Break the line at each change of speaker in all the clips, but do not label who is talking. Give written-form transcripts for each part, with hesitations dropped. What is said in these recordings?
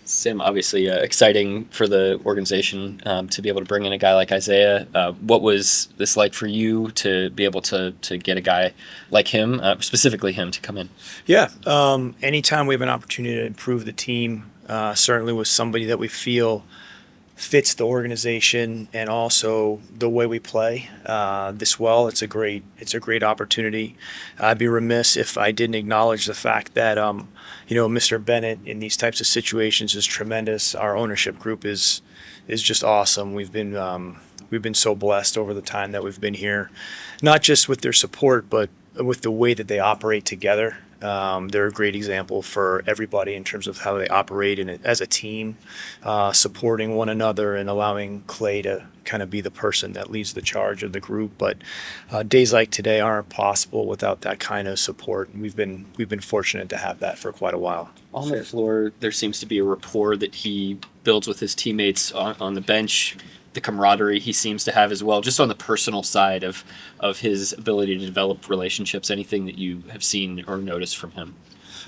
Sim, obviously exciting for the organization to be able to bring in a guy like Isaiah. What was this like for you to be able to get a guy like him, specifically him, to come in?
Yeah. Anytime we have an opportunity to improve the team, certainly with somebody that we feel fits the organization and also the way we play this well, it's a great opportunity. I'd be remiss if I didn't acknowledge the fact that Mr. Bennett in these types of situations is tremendous. Our ownership group is just awesome. We've been so blessed over the time that we've been here, not just with their support, but with the way that they operate together. They're a great example for everybody in terms of how they operate as a team, supporting one another and allowing Clay to kind of be the person that leads the charge of the group. But days like today aren't possible without that kind of support. And we've been fortunate to have that for quite a while.
On the floor, there seems to be a rapport that he builds with his teammates on the bench, the camaraderie he seems to have as well, just on the personal side of his ability to develop relationships. Anything that you have seen or noticed from him?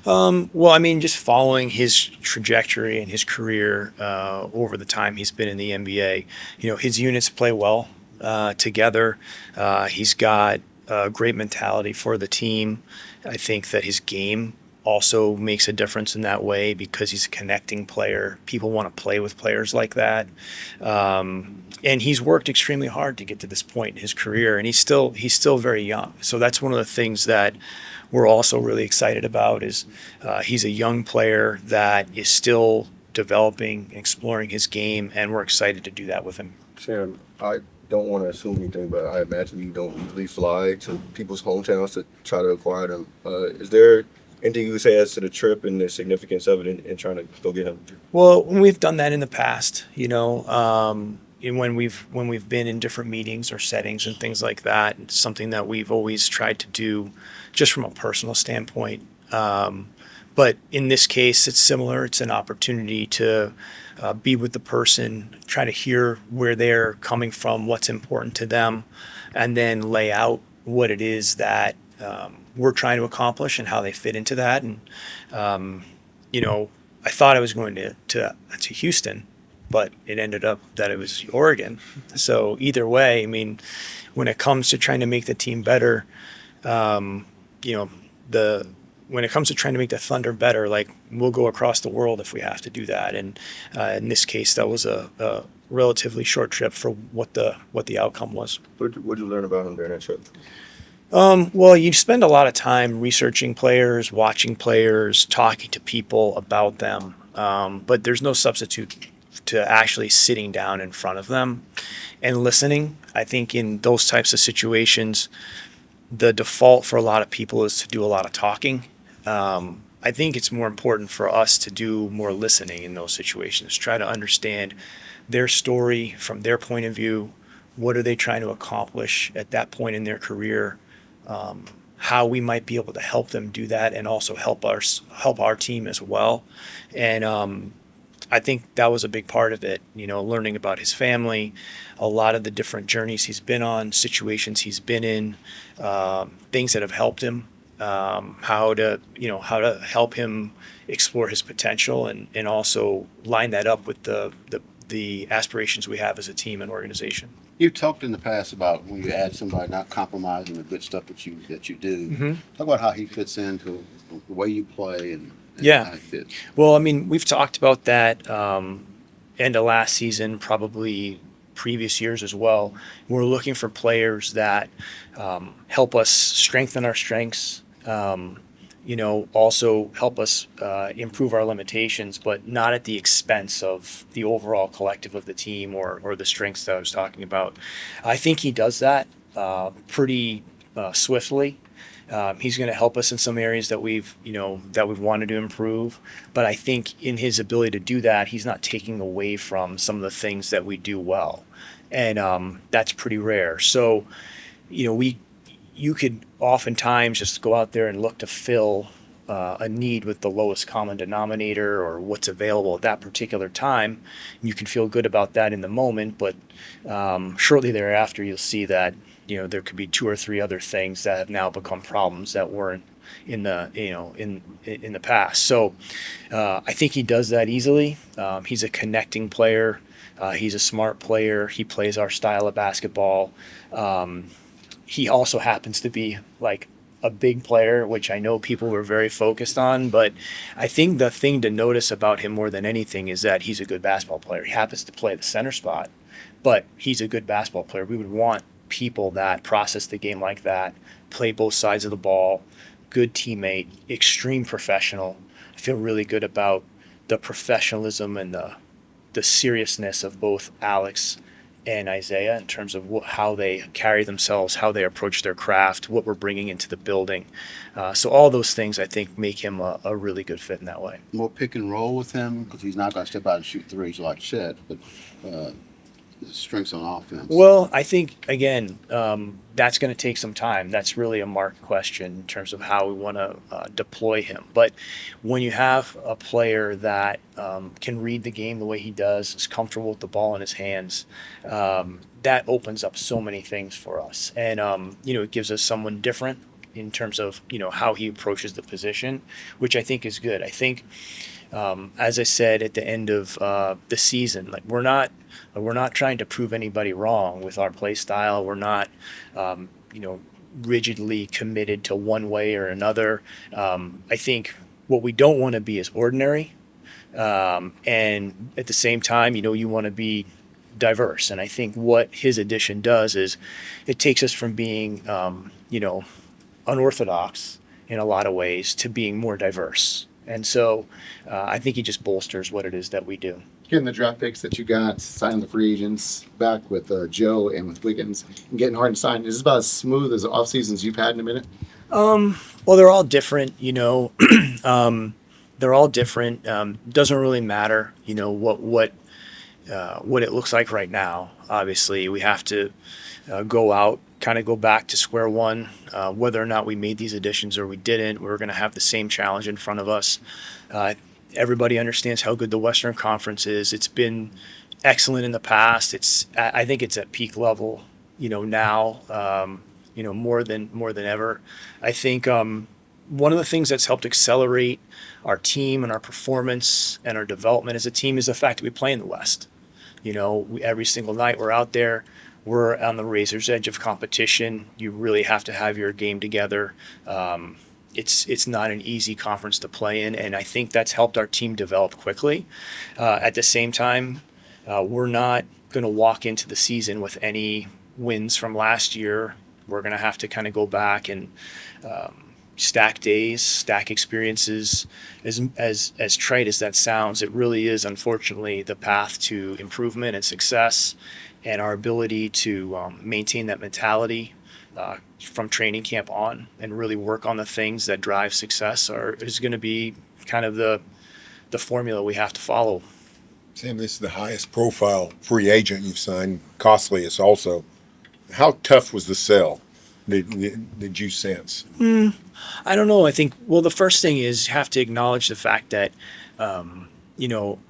Well, I mean, just following his trajectory and his career over the time he's been in the NBA, his units play well together. He's got a great mentality for the team. I think that his game also makes a difference in that way because he's a connecting player. People want to play with players like that. And he's worked extremely hard to get to this point in his career, and he's still very young. So that's one of the things that we're also really excited about is he's a young player that is still developing, exploring his game, and we're excited to do that with him.
Sam, I don't want to assume anything, but I imagine you don't usually fly to people's hometowns to try to acquire them. Is there anything you would say as to the trip and the significance of it in trying to go get him?
Well, we've done that in the past, and when we've been in different meetings or settings and things like that. It's something that we've always tried to do, just from a personal standpoint. But in this case, it's similar. It's an opportunity to be with the person, try to hear where they're coming from, what's important to them, and then lay out what it is that we're trying to accomplish and how they fit into that. And I thought I was going to Houston, but it ended up that it was Oregon. So either way, I mean, when it comes to trying to make the team better, the when it comes to trying to make the Thunder better, like, we'll go across the world if we have to do that. And in this case, that was a relatively short trip for what the outcome was.
What did you learn about him during that trip?
Well, you spend a lot of time researching players, watching players, talking to people about them, but there's no substitute to actually sitting down in front of them and listening. I think in those types of situations, the default for a lot of people is to do a lot of talking. I think it's more important for us to do more listening in those situations, try to understand their story from their point of view. What are they trying to accomplish at that point in their career? How we might be able to help them do that, and also help our team as well. And I think that was a big part of it. Learning about his family, a lot of the different journeys he's been on, situations he's been in, things that have helped him, how to help him explore his potential, and also line that up with the aspirations we have as a team and organization.
You've talked in the past about when you add somebody not compromising the good stuff that you do.
Mm-hmm.
Talk about how he fits into the way you play and
Yeah.
how he fits.
Well, I mean, we've talked about that end of last season, probably previous years as well. We're looking for players that help us strengthen our strengths, also help us improve our limitations, but not at the expense of the overall collective of the team or the strengths that I was talking about. I think he does that pretty swiftly. He's going to help us in some areas that we've wanted to improve, but I think in his ability to do that, he's not taking away from some of the things that we do well, and that's pretty rare. So, you could oftentimes just go out there and look to fill a need with the lowest common denominator or what's available at that particular time. You can feel good about that in the moment, but shortly thereafter, you'll see that there could be two or three other things that have now become problems that weren't in the in the past. So I think he does that easily. He's a connecting player. He's a smart player. He plays our style of basketball. He also happens to be like a big player, which I know people were very focused on. But I think the thing to notice about him more than anything is that he's a good basketball player. He happens to play the center spot, but he's a good basketball player. We would want people that process the game like that, play both sides of the ball, good teammate, extreme professional. I feel really good about the professionalism and the seriousness of both Alex and Isaiah in terms of how they carry themselves, how they approach their craft, what we're bringing into the building. So all those things, I think, make him a really good fit in that way.
More pick and roll with him because he's not going to step out and shoot threes like Chet, but his strengths on offense.
Well, I think, again, that's going to take some time. That's really a marked question in terms of how we want to deploy him. But when you have a player that can read the game the way he does, is comfortable with the ball in his hands, that opens up so many things for us. And, it gives us someone different in terms of, how he approaches the position, which I think is good. I think, as I said at the end of the season, like we're not trying to prove anybody wrong with our play style. We're not, rigidly committed to one way or another. I think what we don't want to be is ordinary. And at the same time, you want to be diverse. And I think what his addition does is it takes us from being, unorthodox in a lot of ways to being more diverse. And so I think he just bolsters what it is that we do.
Getting the draft picks that you got, signing the free agents back with Joe and with Wiggins, and getting Hartenstein, is this about as smooth as off seasons you've had in a minute?
Well, they're all different, they're all different. Doesn't really matter, what it looks like right now. Obviously, we have to go out, kind of go back to square one. Whether or not we made these additions or we didn't, we're going to have the same challenge in front of us. Everybody understands how good the Western Conference is. It's been excellent in the past. I think it's at peak level, now, more than ever. I think one of the things that's helped accelerate our team and our performance and our development as a team is the fact that we play in the West. Every single night we're out there. We're on the razor's edge of competition. You really have to have your game together. It's not an easy conference to play in, and I think that's helped our team develop quickly. At the same time, we're not going to walk into the season with any wins from last year. We're going to have to kind of go back and stack days, stack experiences. As trite as that sounds, it really is, unfortunately, the path to improvement and success, and our ability to maintain that mentality from training camp on and really work on the things that drive success is going to be kind of the formula we have to follow.
Sam, this is the highest profile free agent you've signed, costliest also. How tough was the sell? Did you sense?
I don't know. I think, well, the first thing is you have to acknowledge the fact that,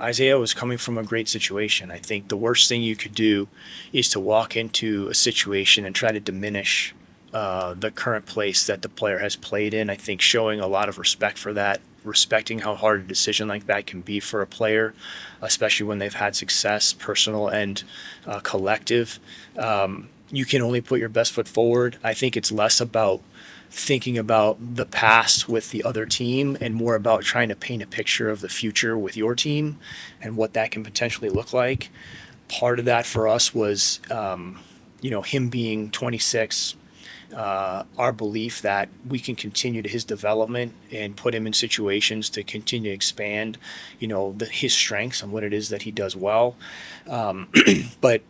Isaiah was coming from a great situation. I think the worst thing you could do is to walk into a situation and try to diminish the current place that the player has played in. I think showing a lot of respect for that, respecting how hard a decision like that can be for a player, especially when they've had success, personal and collective. You can only put your best foot forward. I think it's less about thinking about the past with the other team and more about trying to paint a picture of the future with your team and what that can potentially look like. Part of that for us was, him being 26, our belief that we can continue to his development and put him in situations to continue to expand, his strengths and what it is that he does well. But,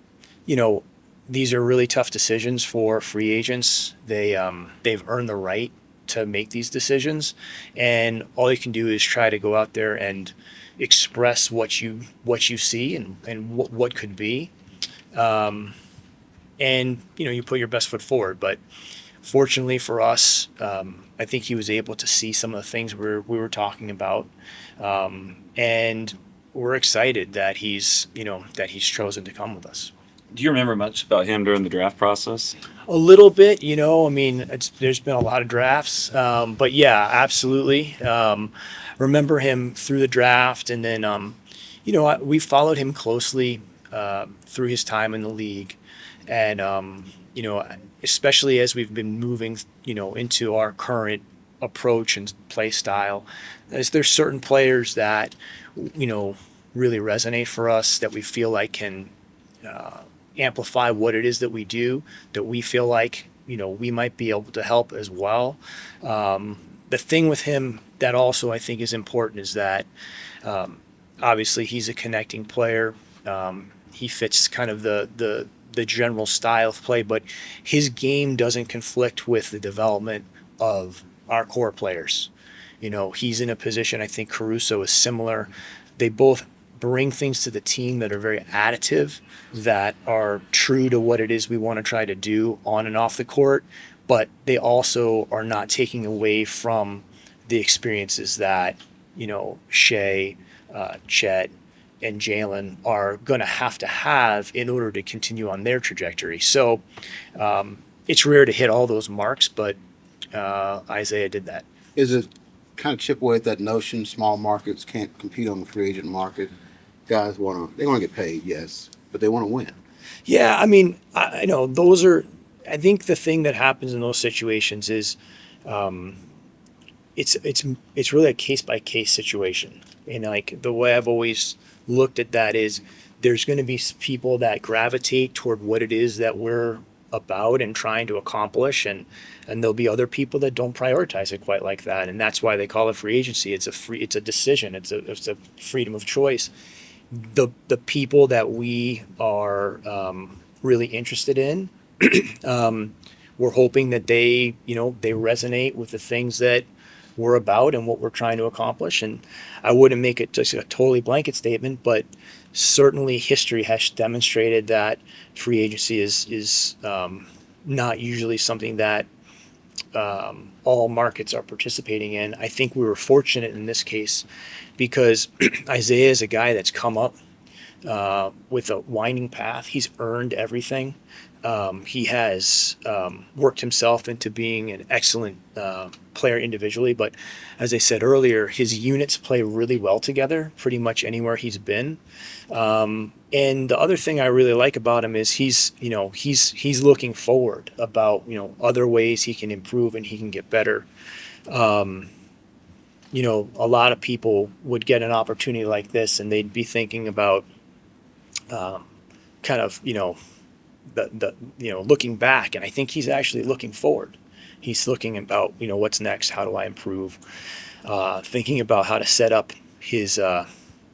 these are really tough decisions for free agents. They've earned the right to make these decisions, and all you can do is try to go out there and express what you see and what could be, and you put your best foot forward. But fortunately for us, I think he was able to see some of the things we were talking about, and we're excited that he's chosen to come with us.
Do you remember much about him during the draft process?
A little bit, I mean, there's been a lot of drafts, but yeah, absolutely. Remember him through the draft, and then, we followed him closely through his time in the league, and especially as we've been moving, into our current approach and play style, as there's certain players that, really resonate for us that we feel like can amplify what it is that we do, that we feel like we might be able to help as well. The thing with him that also I think is important is that obviously he's a connecting player. He fits kind of the general style of play, but his game doesn't conflict with the development of our core players. He's in a position, I think Caruso is similar. They both bring things to the team that are very additive, that are true to what it is we want to try to do on and off the court, but they also are not taking away from the experiences that, Shea, Chet, and Jalen are going to have in order to continue on their trajectory. So it's rare to hit all those marks, but Isaiah did that.
Is it kind of chip away at that notion small markets can't compete on the free agent market? Guys want to get paid, yes, but they want to win.
Yeah, I mean, I know I think the thing that happens in those situations is it's really a case by case situation. And like the way I've always looked at that is there's going to be people that gravitate toward what it is that we're about and trying to accomplish, and there'll be other people that don't prioritize it quite like that, and that's why they call it free agency. It's a decision. It's a freedom of choice. The people that we are really interested in, we're hoping that they resonate with the things that we're about and what we're trying to accomplish. And I wouldn't make it just a totally blanket statement, but certainly history has demonstrated that free agency is not usually something that all markets are participating in. I think we were fortunate in this case because Isaiah is a guy that's come up with a winding path. He's earned everything. He has worked himself into being an excellent player individually, but as I said earlier, his units play really well together pretty much anywhere he's been. And the other thing I really like about him is he's looking forward about other ways he can improve and he can get better. A lot of people would get an opportunity like this and they'd be thinking about kind of the looking back, and I think he's actually looking forward. He's looking about what's next, how do I improve, thinking about how to set up his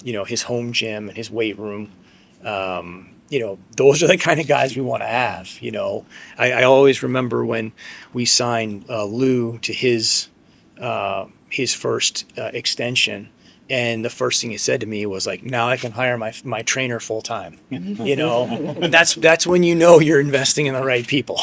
his home gym and his weight room. Those are the kind of guys we want to have. I always remember when we signed Lou to his first extension, and the first thing he said to me was like, now I can hire my trainer full time. That's when you're investing in the right people.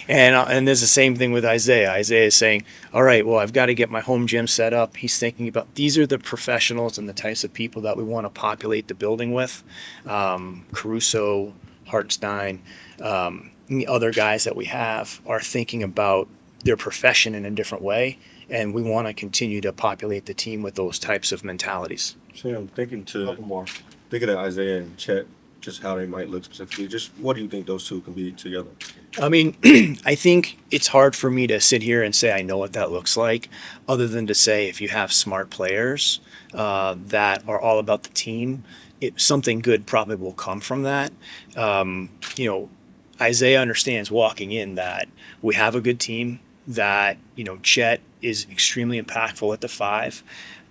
And there's the same thing with Isaiah. Isaiah is saying, all right, well, I've got to get my home gym set up. He's thinking about these are the professionals and the types of people that we want to populate the building with. Caruso, Hartenstein, the other guys that we have are thinking about their profession in a different way. And we want to continue to populate the team with those types of mentalities.
Sam, thinking of Isaiah and Chet, just how they might look specifically, just what do you think those two can be together?
I mean, I think it's hard for me to sit here and say I know what that looks like, other than to say if you have smart players that are all about the team, something good probably will come from that. Isaiah understands walking in that we have a good team, that Chet is extremely impactful at the 5,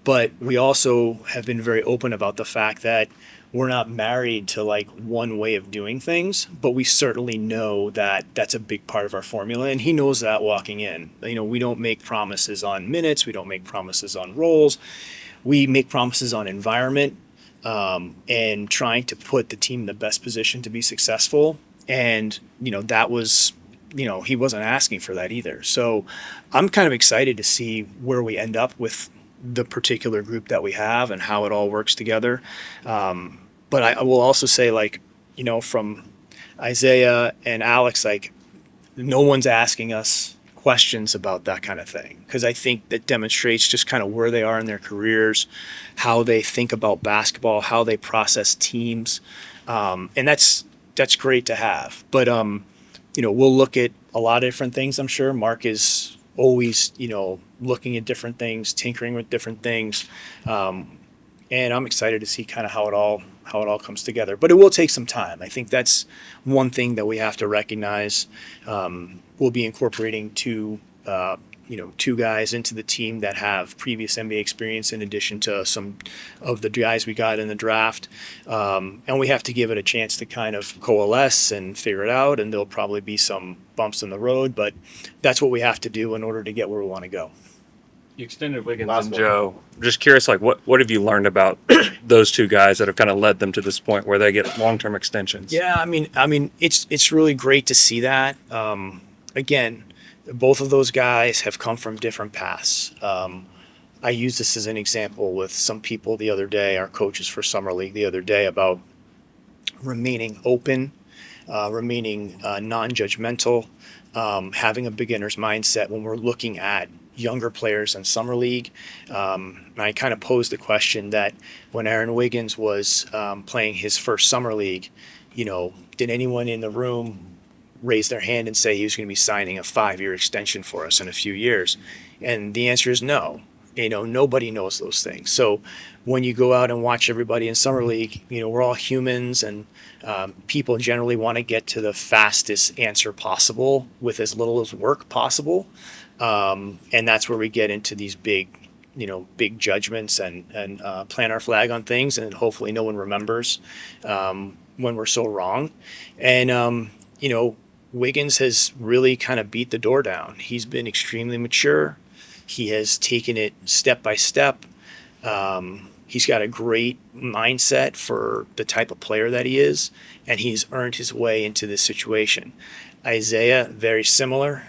but we also have been very open about the fact that we're not married to like one way of doing things, but we certainly know that that's a big part of our formula, and he knows that walking in. We don't make promises on minutes, we don't make promises on roles, we make promises on environment, and trying to put the team in the best position to be successful. And that was he wasn't asking for that either. So I'm kind of excited to see where we end up with the particular group that we have and how it all works together. But I will also say, like, from Isaiah and Alex, like no one's asking us questions about that kind of thing, because I think that demonstrates just kind of where they are in their careers, how they think about basketball, how they process teams, and that's great to have. But we'll look at a lot of different things. I'm sure Mark is always looking at different things, tinkering with different things, and I'm excited to see kind of how it all comes together. But it will take some time. I think that's one thing that we have to recognize. We'll be incorporating two guys into the team that have previous NBA experience, in addition to some of the guys we got in the draft. And we have to give it a chance to kind of coalesce and figure it out. And there'll probably be some bumps in the road, but that's what we have to do in order to get where we want to go.
You extended Wiggins
Last
and
one.
Joe. I'm just curious, like what have you learned about those two guys that have kind of led them to this point where they get long-term extensions?
Yeah, I mean, it's really great to see that. Again, both of those guys have come from different paths. I used this as an example with some people the other day, our coaches for Summer League the other day, about remaining open, remaining non-judgmental, having a beginner's mindset when we're looking at younger players in Summer League. I kind of posed the question that when Aaron Wiggins was playing his first Summer League, did anyone in the room raise their hand and say he was going to be signing a 5-year extension for us in a few years? And the answer is no. Nobody knows those things. So when you go out and watch everybody in Summer League, we're all humans, and people generally want to get to the fastest answer possible with as little as work possible. And that's where we get into these big judgments and plant our flag on things, and hopefully no one remembers when we're so wrong. And Wiggins has really kind of beat the door down. He's been extremely mature. He has taken it step by step. He's got a great mindset for the type of player that he is, and he's earned his way into this situation. Isaiah, very similar.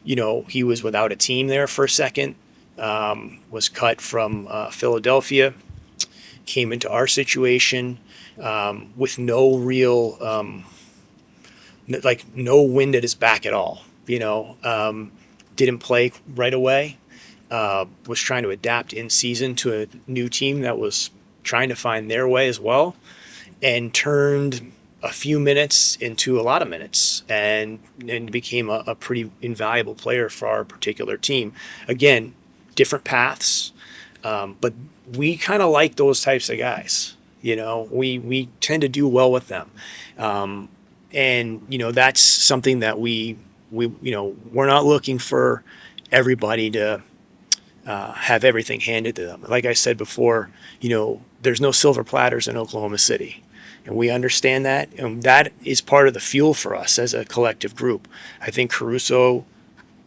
He was without a team there for a second, was cut from Philadelphia, came into our situation with no real, no wind at his back at all. Didn't play right away, was trying to adapt in season to a new team that was trying to find their way as well, and turned a few minutes into a lot of minutes, and became a pretty invaluable player for our particular team. Again, different paths, but we kind of like those types of guys. We tend to do well with them, and that's something that we're not looking for everybody to have everything handed to them. Like I said before, there's no silver platters in Oklahoma City. And we understand that, and that is part of the fuel for us as a collective group. I think Caruso,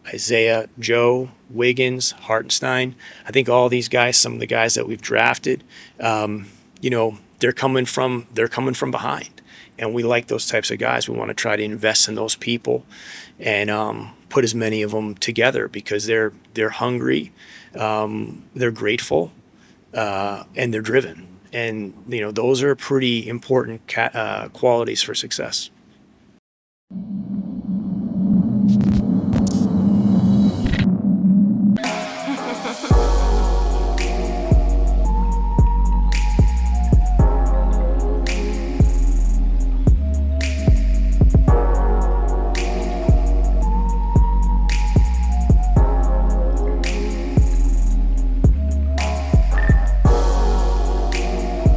Isaiah, Joe, Wiggins, Hartenstein, I think all these guys, some of the guys that we've drafted, they're coming from behind. And we like those types of guys. We want to try to invest in those people and put as many of them together, because they're hungry, they're grateful, and they're driven. And those are pretty important qualities for success.